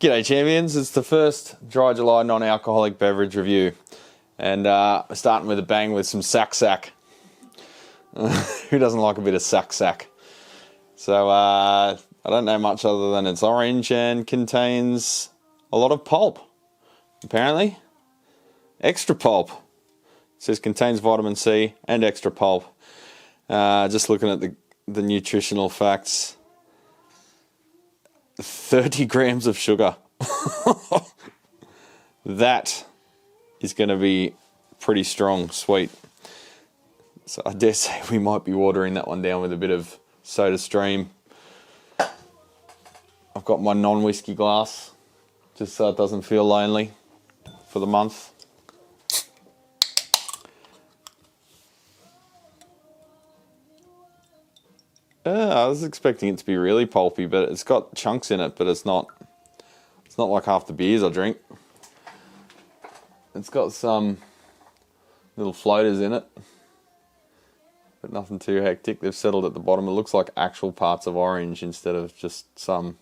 G'day champions, it's the first Dry July non-alcoholic beverage review, and we're starting with a bang with some sack. Who doesn't like a bit of sack? So I don't know much other than it's orange and contains a lot of pulp, apparently. Extra pulp. It says contains vitamin C and extra pulp. Just looking at the nutritional facts. 30 grams of sugar. That is going to be pretty strong, sweet. So I dare say we might be watering that one down with a bit of Soda Stream. I've got my non-whiskey glass, just so it doesn't feel lonely for the month. I was expecting it to be really pulpy, but it's got chunks in it, but it's not like half the beers I drink. It's got some little floaters in it, but nothing too hectic. They've settled at the bottom. It looks like actual parts of orange instead of just some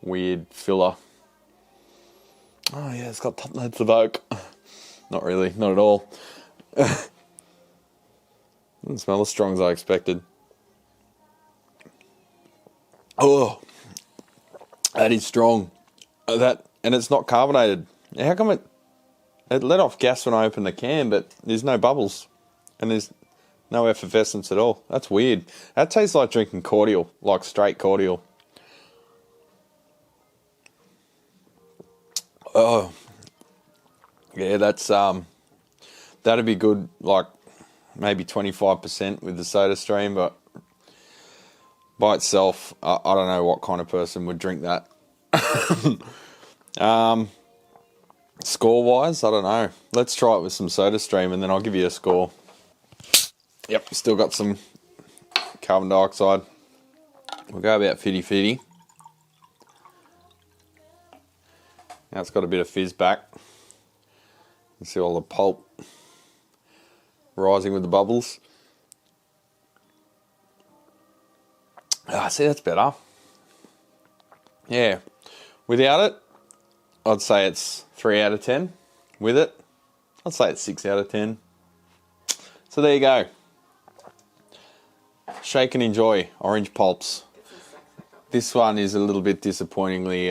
weird filler. Oh yeah, it's got top notes of oak. Not really, not at all. Doesn't smell as strong as I expected. Oh, that is strong. And it's not carbonated. How come it let off gas when I opened the can, but there's no bubbles and there's no effervescence at all? That's weird. That tastes like drinking cordial, like straight cordial. Oh, yeah, that'd be good. Like maybe 25% with the Soda Stream, but by itself, I don't know what kind of person would drink that. Score-wise, I don't know. Let's try it with some Soda Stream and then I'll give you a score. Yep, still got some carbon dioxide. We'll go about 50-50. Now it's got a bit of fizz back. You see all the pulp rising with the bubbles. See, that's better. Yeah. Without it, I'd say it's 3 out of 10. With it, I'd say it's 6 out of 10. So there you go. Shake and enjoy orange pulps. This one is a little bit disappointingly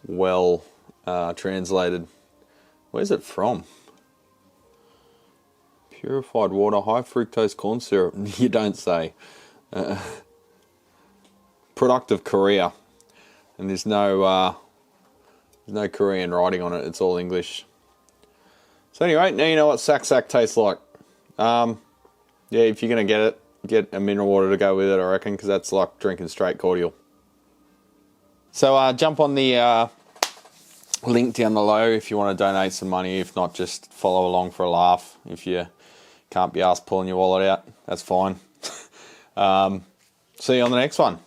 well translated. Where's it from? Purified water, high fructose corn syrup. You don't say. Product of Korea, and there's no Korean writing on it. It's all English. So anyway, now you know what sack tastes like. Yeah, if you're gonna get it, get a mineral water to go with it, I reckon, because that's like drinking straight cordial. So jump on the link down below if you want to donate some money. If not, just follow along for a laugh. If you can't be asked pulling your wallet out, that's fine. See you on the next one.